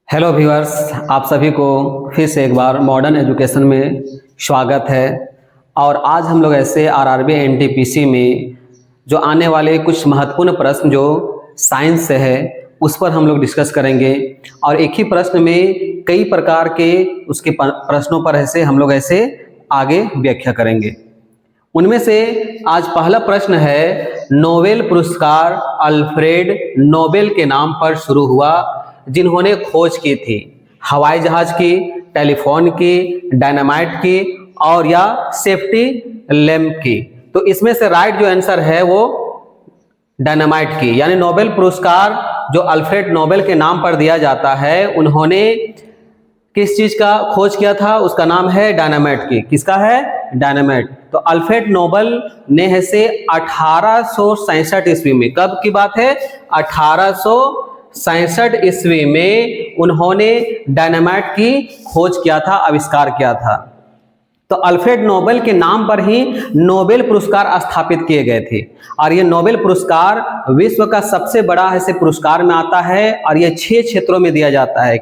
Hello viewers, आप सभी को फिर से एक बार मॉडर्न एजुकेशन में स्वागत है। और आज हम लोग ऐसे आरआरबी एनटीपीसी में जो आने वाले कुछ महत्वपूर्ण प्रश्न जो साइंस से है उस पर हम लोग डिस्कस करेंगे। और एक ही प्रश्न में कई प्रकार के उसके प्रश्नों पर ऐसे हम लोग ऐसे आगे व्याख्या करेंगे। उनमें से आज पहला प्रश्न है, नोबेल पुरस्कार अल्फ्रेड नोबेल के नाम पर शुरू हुआ जिन्होंने खोज की थी हवाई जहाज की, टेलीफोन की, डायनामाइट की और या सेफ्टी लैंप की। तो इसमें से राइट जो आंसर है वो डायनामाइट की, यानी नोबेल पुरस्कार जो अल्फ्रेड नोबेल के नाम पर दिया जाता है, उन्होंने किस चीज का खोज किया था, उसका नाम है डायनामाइट की। किसका है? डायनामाइट। तो अल्फ्रेड नोबेल ने है से 1867 ईस्वी में, कब की बात है? 1867 ईस्वी में उन्होंने डायनामाइट की खोज किया था, आविष्कार किया था। तो अल्फ्रेड नोबेल के नाम पर ही नोबेल पुरस्कार स्थापित किए गए थे। और ये नोबेल पुरस्कार विश्व का सबसे बड़ा ऐसे पुरस्कार में आता है और ये 6 क्षेत्रों में दिया जाता है।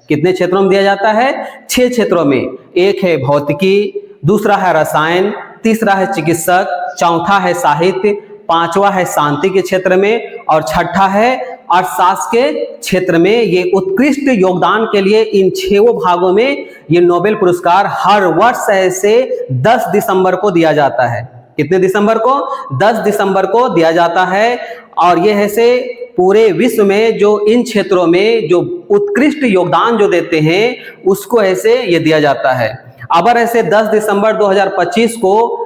कितने क्षेत्रों में दिया जाता है? 6 क्षेत्रों में। एक है भौतिकी, दूसरा है रसायन, तीसरा है चिकित्सक, चौथा है साहित्य, पांचवा है शांति के क्षेत्र में और छठा है अर्थशास्त्र के क्षेत्र में। ये उत्कृष्ट योगदान के लिए इन 6 भागों में ये नोबेल पुरस्कार हर वर्ष ऐसे 10 दिसंबर को दिया जाता है। कितने दिसंबर को? 10 दिसंबर को दिया जाता है। और ये ऐसे पूरे विश्व में जो इन क्षेत्रों में जो उत्कृष्ट योगदान जो देते हैं उसको ऐसे ये दिया जाता है। अबर ऐसे 10 दिसंबर 2025 को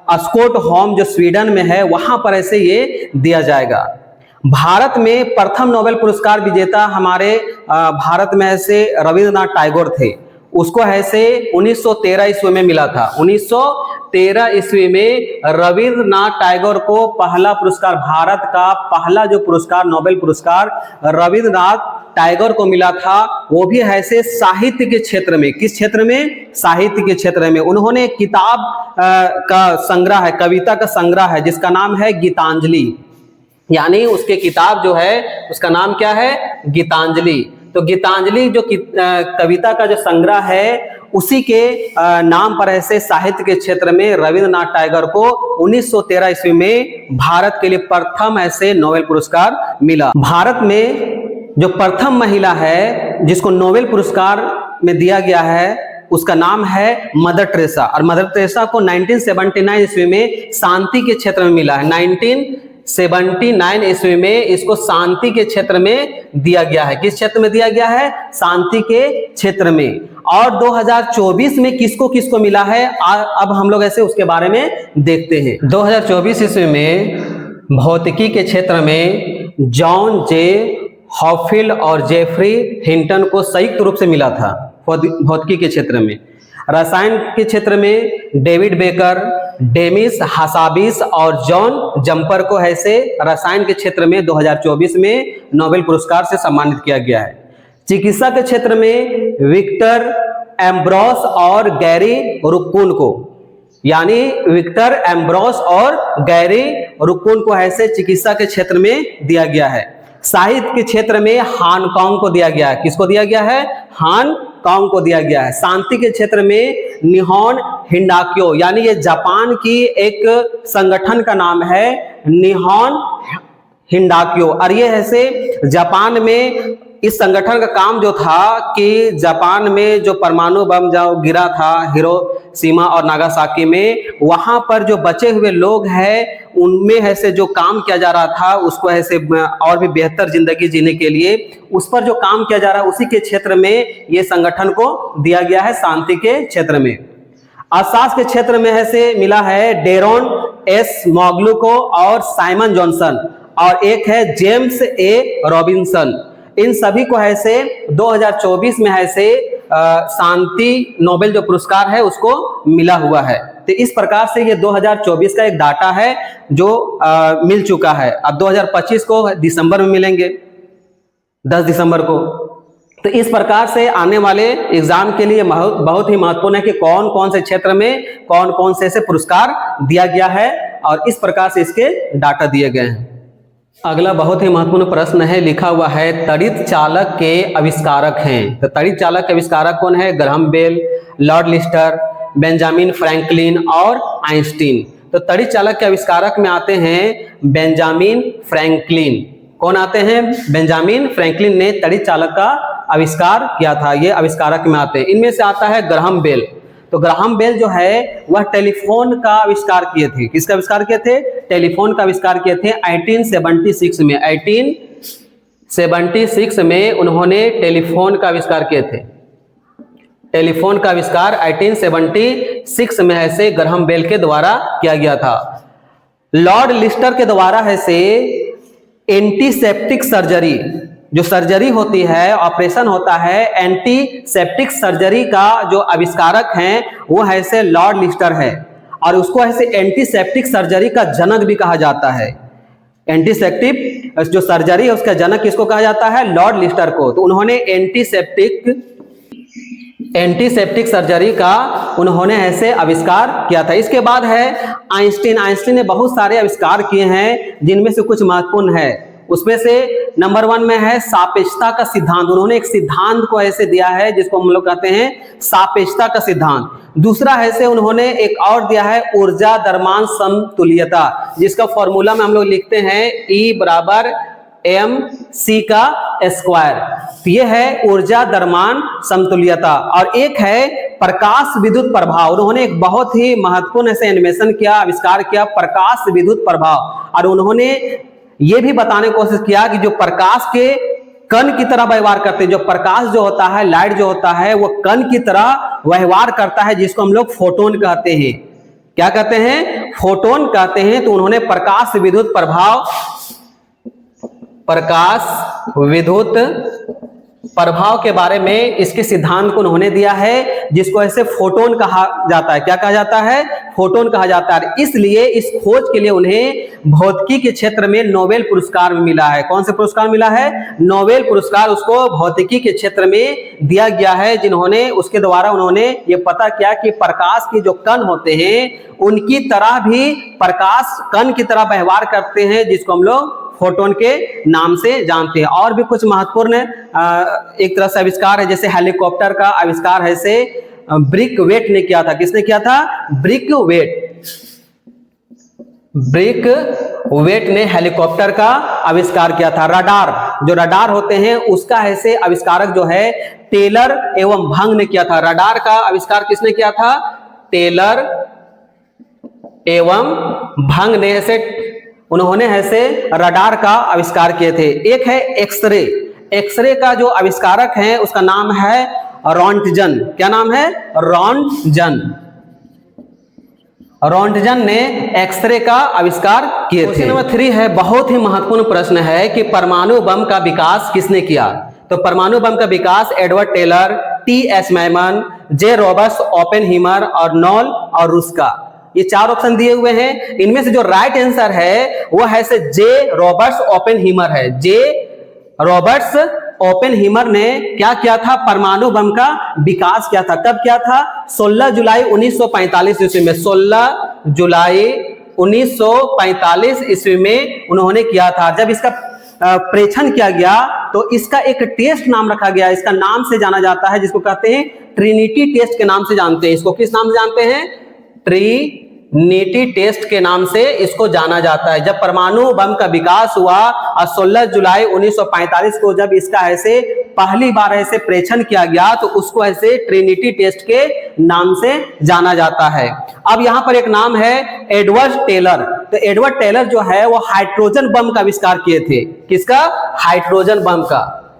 स्टॉकहोम जो स्वीडन में है वहां पर ऐसे ये दिया जाएगा। भारत में प्रथम नोबेल पुरस्कार विजेता हमारे भारत में ऐसे रविंद्रनाथ टैगोर थे। उसको ऐसे 1913 ईस्वी में मिला था। 1913 ईस्वी में रविंद्रनाथ टैगोर को पहला पुरस्कार, भारत का पहला जो पुरस्कार नोबेल पुरस्कार रविंद्रनाथ टैगोर को मिला था। वो भी ऐसे साहित्य के क्षेत्र में। किस क्षेत्र में? साहित्य के क्षेत्र में। उन्होंने किताब का संग्रह है, कविता का संग्रह है जिसका नाम है गीतांजलि, यानी उसके किताब जो है उसका नाम क्या है? गीतांजलि। तो गीतांजलि जो कविता का जो संग्रह है उसी के नाम पर ऐसे साहित्य के क्षेत्र में रविंद्रनाथ टैगोर को 1913 ईस्वी में भारत के लिए प्रथम ऐसे नोबेल पुरस्कार मिला। भारत में जो प्रथम महिला है जिसको नोबेल पुरस्कार में दिया गया है उसका नाम है मदर टेरेसा। और मदर टेरेसा को 1979 ईस्वी में शांति के क्षेत्र में मिला है। 1979 ईस्वी में इसको शांति के क्षेत्र में दिया गया है। किस क्षेत्र में दिया गया है? शांति के क्षेत्र में। और 2024 में किसको किसको मिला है अब हम लोग ऐसे उसके बारे में देखते हैं। 2024 ईस्वी में भौतिकी के क्षेत्र में जॉन जे हॉफील्ड और जेफरी हिंटन को संयुक्त रूप से मिला था भौतिकी के क्षेत्र में। रसायन के क्षेत्र में डेविड बेकर, डेमिस हासाबिस और जॉन जंपर को ऐसे रसायन के क्षेत्र में 2024 में नोबेल पुरस्कार से सम्मानित किया गया है। चिकित्सा के क्षेत्र में विक्टर एम्ब्रोस और गैरी रुक्कुन को, यानी विक्टर एम्ब्रोस और गैरी रुक्कुन को ऐसे चिकित्सा के क्षेत्र में दिया गया है। साहित्य के क्षेत्र में हांगकांग को दिया गया है। किसको दिया गया है? हांगकांग को दिया गया है। शांति के क्षेत्र में निहोन हिंडाक्यो, यानी ये जापान की एक संगठन का नाम है निहोन हिंडाक्यो। और ये ऐसे जापान में इस संगठन का काम जो था कि जापान में जो परमाणु बम जो गिरा था हिरोशिमा और नागासाकी में, वहां पर जो बचे हुए लोग हैं उनमें ऐसे जो काम किया जा रहा था उसको ऐसे और भी बेहतर जिंदगी जीने के लिए उस पर जो काम किया जा रहा है उसी के क्षेत्र में ये संगठन को दिया गया है, शांति के क्षेत्र में। अर्थशास्त्र के क्षेत्र में ऐसे मिला है डेरोन एस मॉगलू को और साइमन जॉनसन, और एक है जेम्स ए रॉबिन्सन। इन सभी को ऐसे 2024 में ऐसे शांति नोबेल जो पुरस्कार है उसको मिला हुआ है। तो इस प्रकार से ये 2024 का एक डाटा है जो मिल चुका है। अब 2025 को दिसंबर में मिलेंगे, 10 दिसंबर को। तो इस प्रकार से आने वाले एग्जाम के लिए बहुत ही महत्वपूर्ण है कि कौन कौन से क्षेत्र में कौन कौन से पुरस्कार दिया गया है और इस प्रकार से इसके डाटा दिए गए हैं। अगला बहुत ही महत्वपूर्ण प्रश्न है, लिखा हुआ है तड़ित चालक के आविष्कारक हैं। तो तड़ित चालक के आविष्कारक कौन है? Graham Bell, Lord Lister, Benjamin Franklin और आइंस्टीन। तो तड़ित चालक के आविष्कारक में आते हैं बेंजामिन फ्रैंकलिन। कौन आते हैं? बेंजामिन फ्रैंकलिन ने तड़ित चालक का आविष्कार किया था, ये आविष्कारक में आते हैं। इनमें से आता है ग्राहम बेल। तो ग्राहम बेल जो है वह टेलीफोन का आविष्कार किए थे। किसका आविष्कार किए थे? टेलीफोन का आविष्कार किए थे 1876 में। 1876 में उन्होंने टेलीफोन का आविष्कार किए थे। टेलीफोन का आविष्कार 1876 में ऐसे ग्राहम बेल के द्वारा किया गया था। लॉर्ड लिस्टर के द्वारा ऐसे एंटीसेप्टिक सर्जरी, जो सर्जरी होती है, ऑपरेशन होता है, एंटीसेप्टिक सर्जरी का जो आविष्कारक हैं वो ऐसे लॉर्ड लिस्टर है, और उसको ऐसे एंटीसेप्टिक सर्जरी का जनक भी कहा जाता है। एंटीसेप्टिक जो सर्जरी है उसका जनक किसको कहा जाता है? लॉर्ड लिस्टर को। तो उन्होंने एंटीसेप्टिक सर्जरी का उन्होंने ऐसे आविष्कार किया था। इसके बाद है आइंस्टीन। आइंस्टीन ने बहुत सारे आविष्कार किए हैं, जिनमें से कुछ महत्वपूर्ण है। उसमें से नंबर 1 में है सापेक्षता का सिद्धांत। उन्होंने एक सिद्धांत को ऐसे दिया है जिसको हम लोग कहते हैं सापेक्षता का सिद्धांत। दूसरा ऐसे उन्होंने एक और दिया है ऊर्जा द्रव्यमान समतुल्यता, जिसका फॉर्मूला में हम लोग लिखते हैं E बराबर mc का स्क्वायर। तो ये है ऊर्जा द्रव्यमान समतुल्यता। और एक है प्रकाश विद्युत प्रभाव। उन्होंने एक बहुत ही महत्वपूर्ण ऐसे एनिमेशन किया, आविष्कार किया, प्रकाश विद्युत प्रभाव। और उन्होंने ये भी बताने की कोशिश किया कि जो प्रकाश के कण की तरह व्यवहार करते हैं, जो प्रकाश जो होता है, लाइट जो होता है, वो कण की तरह व्यवहार करता है, जिसको हम लोग फोटोन कहते हैं। क्या कहते हैं? फोटोन कहते हैं। तो उन्होंने प्रकाश विद्युत प्रभाव, प्रकाश विद्युत प्रभाव के बारे में इसके सिद्धांत को उन्होंने दिया है, जिसको ऐसे फोटोन कहा जाता है। क्या कहा जाता है? फोटोन कहा जाता है। इसलिए इस खोज के लिए उन्हें भौतिकी के क्षेत्र में नोबेल पुरस्कार मिला है। कौन से पुरस्कार मिला है? नोबेल पुरस्कार उसको भौतिकी के क्षेत्र में दिया गया है, जिन्होंने उसके द्वारा उन्होंने ये पता किया कि प्रकाश के जो कण होते हैं उनकी तरह भी प्रकाश कण की तरह व्यवहार करते हैं, जिसको हम लोग फोटोन के नाम से जानते हैं। और भी कुछ महत्वपूर्ण एक तरह से आविष्कार है, जैसे हेलीकॉप्टर का आविष्कार है से ब्रिक वेट ने किया था। किसने किया था? ब्रिक वेट ने हेलीकॉप्टर का आविष्कार किया था। रडार, जो रडार होते हैं उसका ऐसे आविष्कारक जो है टेलर एवं भंग ने किया था। रडार का आविष्कार किसने किया था? टेलर एवं भंग ने ऐसे उन्होंने ऐसे रडार का आविष्कार किए थे। एक है एक्सरे। एक्सरे का जो आविष्कारक है उसका नाम है रॉन्टजन। क्या नाम है? रॉन्टजन। रॉन्टजन ने एक्सरे का आविष्कार किए थे। नंबर 3 है, बहुत ही महत्वपूर्ण प्रश्न है कि परमाणु बम का विकास किसने किया? तो परमाणु बम का विकास Edward Teller, T.H. Maiman, J. Roberts Oppenheimer और नॉल और रुस्का। ये 4 ऑप्शन दिए हुए हैं। इनमें से जो राइट आंसर है वो है से J. रॉबर्ट्स ओपेनहीमर है। J. रॉबर्ट्स ओपेनहीमर ने क्या किया था? परमाणु बम का विकास किया था। कब किया था? 16 जुलाई 1945 ईस्वी में। 16 जुलाई 1945 ईस्वी में उन्होंने किया था। जब इसका परीक्षण किया गया तो इसका एक टेस्ट नाम रखा गया, इसका नाम से जाना जाता है, जिसको कहते हैं ट्रिनिटी टेस्ट के नाम से जानते हैं। इसको किस नाम से जानते हैं? ट्रिनिटी टेस्ट के नाम से इसको जाना जाता है। जब परमाणु बम का विकास हुआ और 16 जुलाई 1945 को जब इसका ऐसे पहली बार ऐसे परीक्षण किया गया तो उसको ऐसे ट्रिनिटी टेस्ट के नाम से जाना जाता है। अब यहां पर एक नाम है एडवर्ड टेलर। तो एडवर्ड टेलर जो है वो हाइड्रोजन बम का आविष्कार किए थे। किसका? हाइड्रोजन बम का।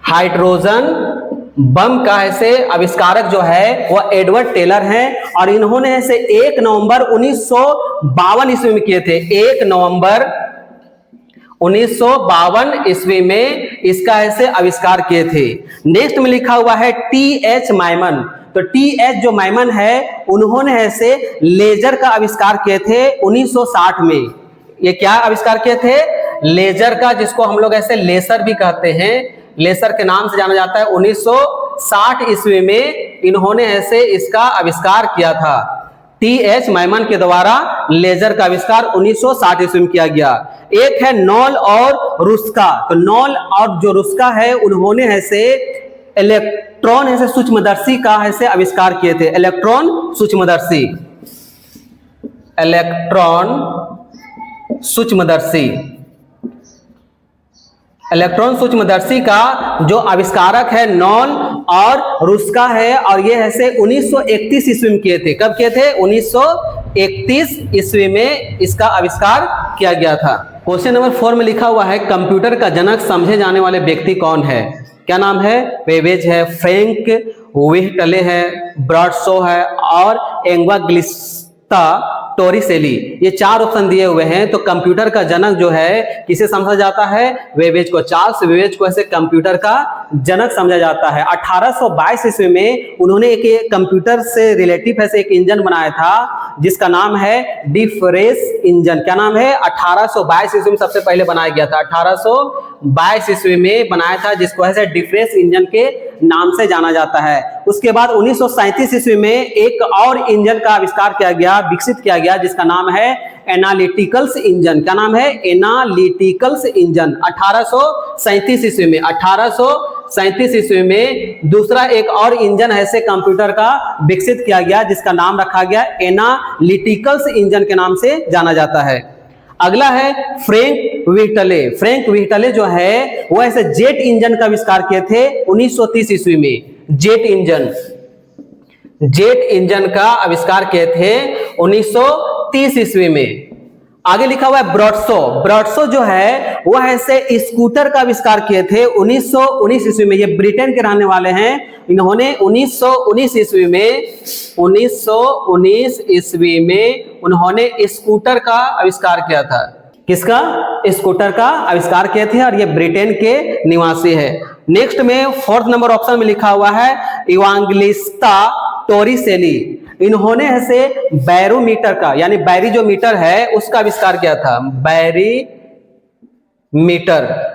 हाइड्रोजन बम का ऐसे आविष्कारक जो है वो एडवर्ड टेलर हैं और इन्होंने ऐसे 1 नवंबर 1952 ईस्वी में किए थे। 1 नवंबर 1952 ईस्वी में इसका ऐसे आविष्कार किए थे। नेक्स्ट में लिखा हुआ है T.H. मैमन। तो T.H. जो मैमन है उन्होंने ऐसे लेजर का आविष्कार किए थे 1960 में। ये क्या आविष्कार किए थे? लेजर का, जिसको हम लोग ऐसे लेसर भी कहते हैं, लेसर के नाम से जाना जाता है। 1960 ईस्वी में इन्होंने ऐसे इसका आविष्कार किया था। टी.एच. मैमन के द्वारा लेजर का आविष्कार 1960 ईस्वी में किया गया। एक है नॉल और रुस्का। तो नॉल और जो रुस्का है उन्होंने ऐसे इलेक्ट्रॉन ऐसे सूक्ष्मदर्शी का ऐसे आविष्कार किए थे। इलेक्ट्रॉन सूक्ष्मदर्शी, इलेक्ट्रॉन सूक्ष्मदर्शी, इलेक्ट्रॉन सूक्ष्मदर्शी का जो आविष्कारक है नॉल और रुस्का है, और ये ऐसे 1931 ईस्वी में किए थे। कब किए थे? 1931 ईस्वी में इसका आविष्कार किया गया था। क्वेश्चन नंबर 4 में लिखा हुआ है कंप्यूटर का जनक समझे जाने वाले व्यक्ति कौन है? क्या नाम है? बेबेज है, फ्रैंक व्हिटले है, ब्रॉडशॉ है और एंग्वाग्लिस्ता टोरिसेली। ये 4 ऑप्शन दिए हुए हैं। तो कंप्यूटर का जनक जो है किसे समझा जाता है? वेबेज को। चार्ल्स वेबेज को ऐसे कंप्यूटर का जनक समझा जाता है। 1822 ईस्वी में उन्होंने एक कंप्यूटर से रिलेटिव ऐसे एक इंजन बनाया था जिसका नाम है डिफरेंस इंजन। क्या नाम है? 1822 ईस्वी में सबसे पहले बनाया गया था। 1822 ईस्वी में बनाया था, जिसको ऐसे डिफरेंस इंजन के नाम से जाना जाता है। उसके बाद 1937 ईस्वी में एक और इंजन का आविष्कार किया गया, विकसित किया गया, जिसका नाम है एनालिटिकल्स इंजन। क्या नाम है? एनालिटिकल्स इंजन। 1837 ईस्वी में 1837 ईस्वी में दूसरा एक और इंजन ऐसे कंप्यूटर का विकसित किया गया, जिसका नाम रखा गया एनालिटिकल्स इंजन के नाम से जाना जाता है। अगला है फ्रैंक व्हिटले। फ्रैंक व्हिटले जो है वो ऐसे जेट इंजन का आविष्कार किए थे 1930 ईस्वी में। जेट इंजन का आविष्कार किए थे 1930 ईस्वी में। आगे लिखा हुआ है ब्रॉडशॉ। ब्रॉडशॉ जो है वो ऐसे स्कूटर का आविष्कार किए थे 1919 ईस्वी में। ये ब्रिटेन के रहने वाले हैं। इन्होंने 1919 ईस्वी में उन्होंने स्कूटर का आविष्कार किया था। किसका? स्कूटर का आविष्कार किए थे, और ये ब्रिटेन के निवासी है। नेक्स्ट में 4th नंबर ऑप्शन में लिखा हुआ है इवांगेलिस्ता टोरिसेली। इन्होंने ऐसे बैरोमीटर का, यानी बैरी जो मीटर है उसका आविष्कार किया था। बैरीमीटर।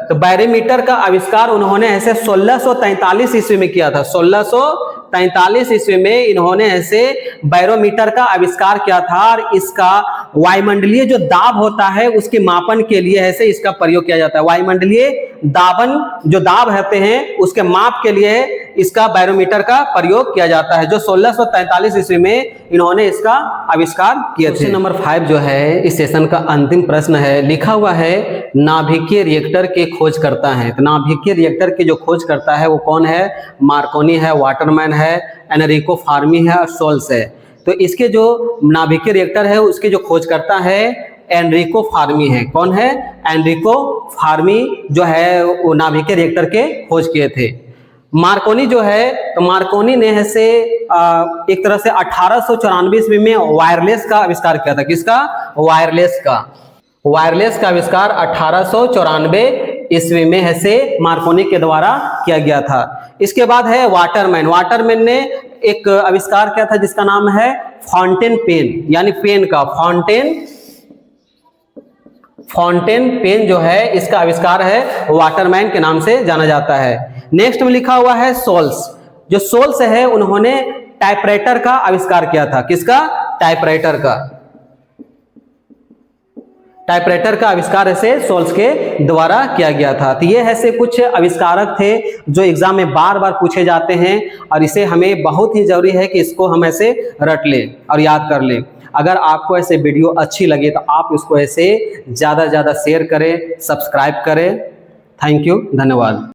तो बैरीमीटर का आविष्कार उन्होंने ऐसे 1643 ईस्वी में किया था। 1643 ईस्वी में इन्होंने ऐसे बैरोमीटर का आविष्कार किया था, और इसका वायुमंडलीय जो दाब होता है उसके मापन के लिए ऐसे इसका प्रयोग किया जाता है। वायुमंडलीय दाबन जो दाब होते हैं उसके माप के लिए इसका बैरोमीटर का प्रयोग किया जाता है, जो 1643 ईस्वी में इन्होंने इसका आविष्कार किया था। नंबर 5 जो है इस सेशन का अंतिम प्रश्न है। लिखा हुआ है नाभिकीय रिएक्टर के खोज करता है। तो नाभिकीय रिएक्टर के जो खोज करता है वो कौन है? मार्कोनी है, वाटरमैन है, एनरिको फर्मी है और सोल्स है। तो इसके जो नाभिकीय रिएक्टर है उसके जो खोज करता है एनरिको फर्मी है। कौन है? एनरिको फर्मी जो है वो नाभिकीय रिएक्टर के खोज किए थे। मार्कोनी जो है, तो मार्कोनी ने ऐसे एक तरह से 1894 ईस्वी में वायरलेस का आविष्कार किया था। किसका? वायरलेस का। वायरलेस का आविष्कार 1894 ईस्वी में ऐसे मार्कोनी के द्वारा किया गया था। इसके बाद है वाटरमैन। वाटरमैन ने एक आविष्कार किया था जिसका नाम है फाउंटेन पेन, यानी पेन का। फाउंटेन पेन जो है इसका आविष्कार है वाटरमैन के नाम से जाना जाता है। नेक्स्ट में लिखा हुआ है सोल्स। जो सोल्स है उन्होंने टाइपराइटर का आविष्कार किया था। किसका? टाइपराइटर का। टाइपराइटर का आविष्कार ऐसे सोल्स के द्वारा किया गया था। तो ये ऐसे कुछ आविष्कारक थे जो एग्जाम में बार बार पूछे जाते हैं, और इसे हमें बहुत ही जरूरी है कि इसको हम ऐसे रट लें और याद कर लें। अगर आपको ऐसे वीडियो अच्छी लगे तो आप इसको ऐसे ज़्यादा से ज़्यादा शेयर करें, सब्सक्राइब करें। थैंक यू, धन्यवाद।